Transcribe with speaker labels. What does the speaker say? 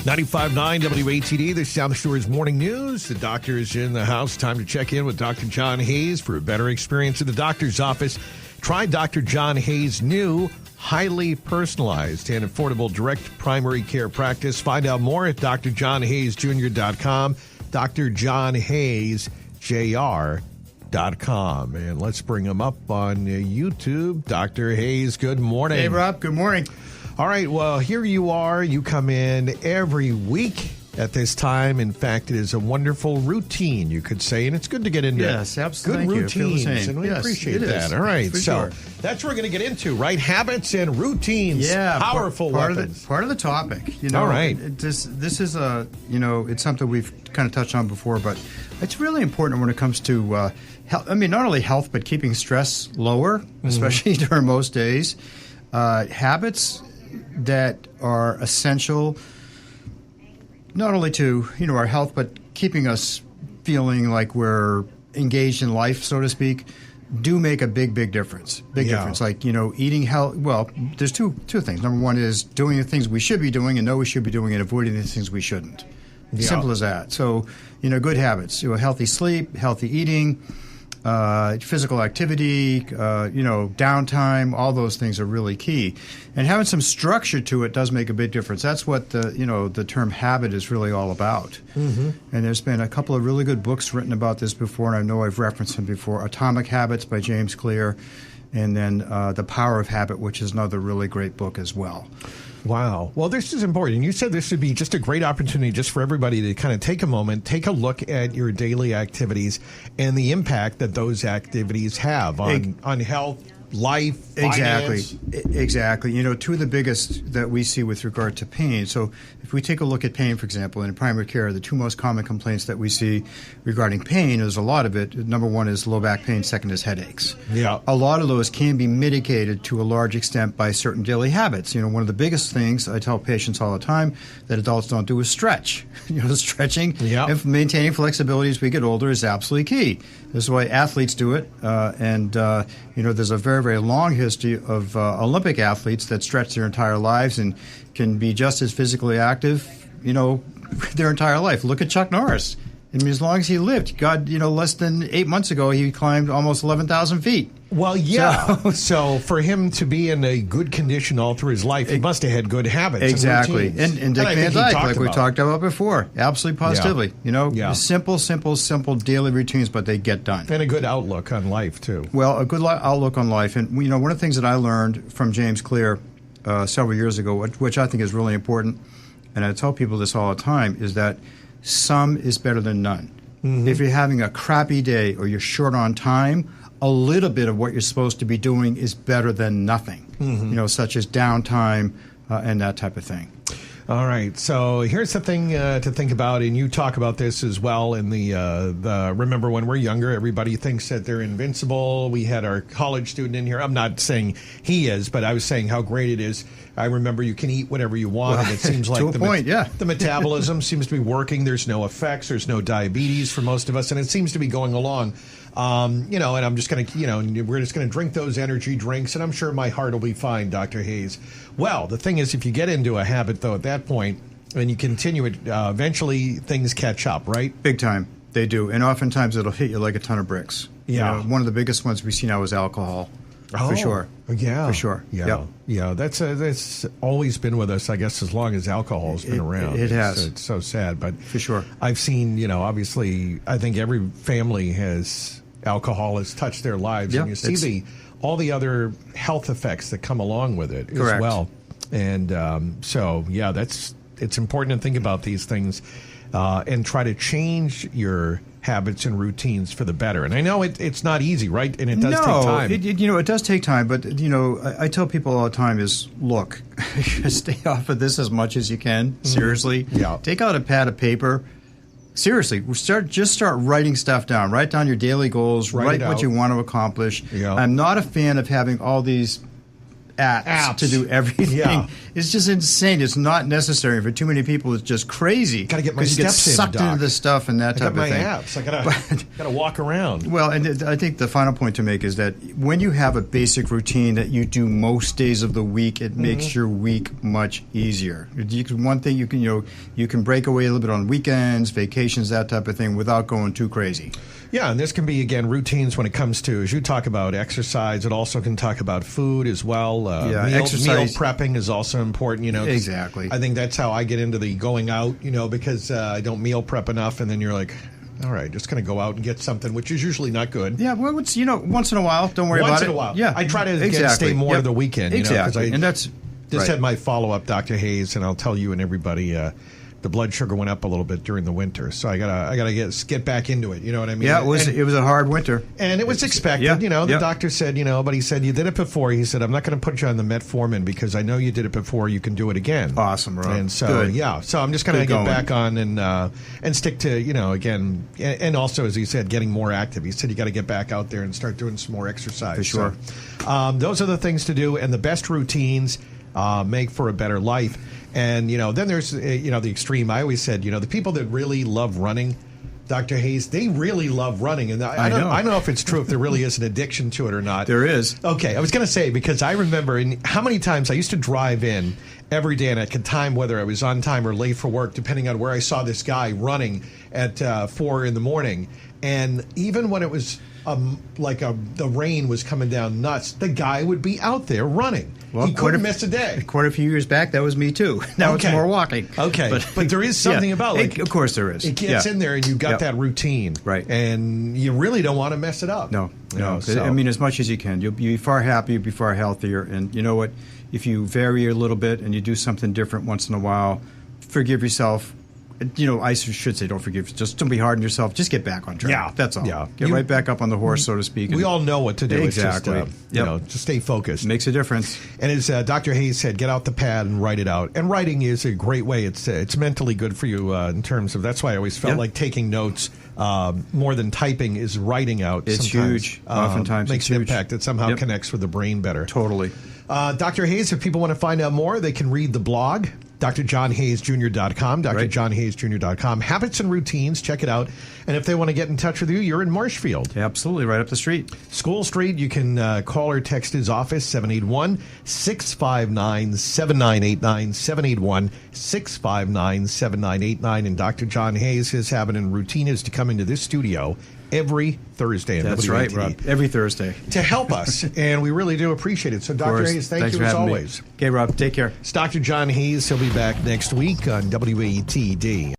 Speaker 1: 95.9 WATD, the South Shore's Morning News. The doctor is in the house. Time to check in with Dr. John Hayes for a better experience at the doctor's office. Try Dr. John Hayes' new, highly personalized and affordable direct primary care practice. Find out more at drjohnhayesjr.com, drjohnhayesjr.com. And let's bring him up on YouTube. Dr. Hayes, good morning.
Speaker 2: Hey, Rob. Good morning.
Speaker 1: All right, well, here you are. You come in every week at this time. In fact, it is a wonderful routine, you could say, and it's good to get into
Speaker 2: absolutely.
Speaker 1: good routines, and we appreciate that. All right, so
Speaker 2: sure.
Speaker 1: that's what we're going to get into, right? Habits and routines, powerful weapons.
Speaker 2: Part of the topic. You know,
Speaker 1: all right.
Speaker 2: This is a, it's something we've kind of touched on before, but it's really important when it comes to health. I mean, not only health, but keeping stress lower, especially during most days. Habits that are essential not only to our health, but keeping us feeling like we're engaged in life, so to speak, do make a big difference. Big difference. Like, eating health. Well, there's two things. Number one is doing the things we should be doing and know we should be doing, and avoiding the things we shouldn't. Simple as that. So, good habits. Healthy sleep, healthy eating, physical activity, downtime, all those things are really key. And having some structure to it does make a big difference. That's what the term habit is really all about. Mm-hmm. And there's been a couple of really good books written about this before, and I know I've referenced them before. Atomic Habits by James Clear, and then The Power of Habit, which is another really great book as well.
Speaker 1: Wow. Well, this is important. You said this would be just a great opportunity just for everybody to kind of take a moment, take a look at your daily activities and the impact that those activities have on health, life, finance.
Speaker 2: Exactly. Two of the biggest that we see with regard to pain. So if we take a look at pain, for example, in primary care, the two most common complaints that we see regarding pain, there's a lot of it. Number one is low back pain. Second is headaches. Yeah. A lot of those can be mitigated to a large extent by certain daily habits. One of the biggest things I tell patients all the time that adults don't do is stretch. Stretching and maintaining flexibility as we get older is absolutely key. This is why athletes do it. There's a very long history of Olympic athletes that stretch their entire lives and can be just as physically active, their entire life. Look at Chuck Norris. I mean, as long as he lived, less than 8 months ago, he climbed almost 11,000 feet.
Speaker 1: Well, yeah. So for him to be in a good condition all through his life, he must have had good habits.
Speaker 2: Exactly.
Speaker 1: And
Speaker 2: Dick Van Dyke, like we talked about before. Absolutely, positively.
Speaker 1: Yeah.
Speaker 2: Simple daily routines, but they get done.
Speaker 1: And a good outlook on life, too.
Speaker 2: Well, a good outlook on life. And, one of the things that I learned from James Clear several years ago, which I think is really important, and I tell people this all the time, is that some is better than none. Mm-hmm. If you're having a crappy day or you're short on time, a little bit of what you're supposed to be doing is better than nothing, such as downtime and that type of thing.
Speaker 1: All right. So here's the thing to think about, and you talk about this as well in the remember when we're younger, everybody thinks that they're invincible. We had our college student in here. I'm not saying he is, but I was saying how great it is. I remember you can eat whatever you want, and it seems like the metabolism seems to be working. There's no effects. There's no diabetes for most of us, and it seems to be going along. And I'm just going to, we're just going to drink those energy drinks, and I'm sure my heart will be fine, Dr. Hayes. Well, the thing is, if you get into a habit, though, at that point, and you continue it, eventually things catch up, right?
Speaker 2: Big time. They do. And oftentimes it'll hit you like a ton of bricks.
Speaker 1: Yeah.
Speaker 2: One of the biggest ones we see now is alcohol. For sure.
Speaker 1: Yeah.
Speaker 2: For sure.
Speaker 1: Yeah.
Speaker 2: Yep.
Speaker 1: Yeah. That's always been with us, I guess, as long as alcohol's been around.
Speaker 2: It has.
Speaker 1: It's so sad. But
Speaker 2: for sure.
Speaker 1: I've seen, obviously, I think every family has alcohol has touched their lives. And you see all the other health effects that come along with it as well. And it's important to think about these things and try to change your habits and routines for the better. And I know it's not easy, right? And it does take time.
Speaker 2: It does take time. But, I tell people all the time is, look, stay off of this as much as you can. Seriously.
Speaker 1: Yeah.
Speaker 2: Take out a pad of paper. Seriously, start writing stuff down. Write down your daily goals. Write what you want to accomplish.
Speaker 1: Yeah.
Speaker 2: I'm not a fan of having all these apps to do everything.
Speaker 1: Yeah.
Speaker 2: It's just insane. It's not necessary for too many people. It's just crazy.
Speaker 1: Got to get my
Speaker 2: 'Cause you
Speaker 1: steps
Speaker 2: get sucked
Speaker 1: in, Doc.
Speaker 2: into this stuff and that
Speaker 1: I
Speaker 2: type
Speaker 1: got my
Speaker 2: of thing.
Speaker 1: abs. I gotta walk around.
Speaker 2: Well, and I think the final point to make is that when you have a basic routine that you do most days of the week, it makes your week much easier. One thing you can break away a little bit on weekends, vacations, that type of thing, without going too crazy.
Speaker 1: Yeah, and this can be, again, routines when it comes to, as you talk about exercise, it also can talk about food as well. Meal prepping is also important, 'cause
Speaker 2: Exactly.
Speaker 1: I think that's how I get into the going out, because I don't meal prep enough, and then you're like, all right, just going to go out and get something, which is usually not good.
Speaker 2: Yeah, well, it's, once in a while, don't worry about it.
Speaker 1: Once in a while.
Speaker 2: Yeah,
Speaker 1: I try to stay more to the weekend.
Speaker 2: Exactly, and that's
Speaker 1: just had my follow-up, Dr. Hayes, and I'll tell you and everybody, the blood sugar went up a little bit during the winter, so I gotta get back into it. You know what I mean?
Speaker 2: Yeah, it was a hard winter,
Speaker 1: and it was expected.
Speaker 2: Yeah,
Speaker 1: the doctor said, but he said you did it before. He said I'm not going to put you on the metformin because I know you did it before. You can do it again.
Speaker 2: Awesome, Rob.
Speaker 1: And so
Speaker 2: Good.
Speaker 1: so I'm just going to get back on and stick to again, and also as he said, getting more active. He said you got to get back out there and start doing some more exercise.
Speaker 2: For sure.
Speaker 1: So, those are the things to do, and the best routines make for a better life. And, then there's, the extreme. I always said, the people that really love running, Dr. Hayes, they really love running. And I don't know if it's true, if there really is an addiction to it or not.
Speaker 2: There is.
Speaker 1: Okay, I was going to say, because I remember how many times I used to drive in every day, and I could time whether I was on time or late for work, depending on where I saw this guy running at 4 in the morning. And even when it was the rain was coming down nuts, the guy would be out there running. Well, he couldn't miss a day.
Speaker 2: Quite a few years back, that was me too. Now it's more walking.
Speaker 1: Okay, but there is something about
Speaker 2: of course there is.
Speaker 1: It gets in there, and you've got that routine,
Speaker 2: right?
Speaker 1: And you really don't want to mess it up.
Speaker 2: No. I mean, as much as you can, you'll be far happier, you'll be far healthier, and you know what? If you vary a little bit and you do something different once in a while, forgive yourself. I should say don't forgive. Just don't be hard on yourself. Just get back on track.
Speaker 1: Yeah.
Speaker 2: That's all.
Speaker 1: Yeah.
Speaker 2: Get right back up on the horse, so to speak.
Speaker 1: We all know what to do.
Speaker 2: Exactly.
Speaker 1: It's just, just stay focused.
Speaker 2: Makes a difference.
Speaker 1: And as Dr. Hayes said, get out the pad and write it out. And writing is a great way. It's mentally good for you in terms of, that's why I always felt like taking notes more than typing is writing out.
Speaker 2: It's huge. Oftentimes
Speaker 1: makes an impact that somehow connects with the brain better.
Speaker 2: Totally.
Speaker 1: Dr. Hayes, if people want to find out more, they can read the blog. drjohnhayesjr.com, drjohnhayesjr.com. Habits and routines, check it out. And if they want to get in touch with you, you're in Marshfield.
Speaker 2: Absolutely, right up the street.
Speaker 1: School Street, you can call or text his office, 781-659-7989, 781-659-7989. And Dr. John Hayes, his habit and routine is to come into this studio every Thursday.
Speaker 2: That's right, Rob. Every Thursday.
Speaker 1: To help us, and we really do appreciate it. So, Dr. Hayes, thank you as always.
Speaker 2: Okay, Rob, take care.
Speaker 1: It's Dr. John Hayes. He'll be back next week on WATD.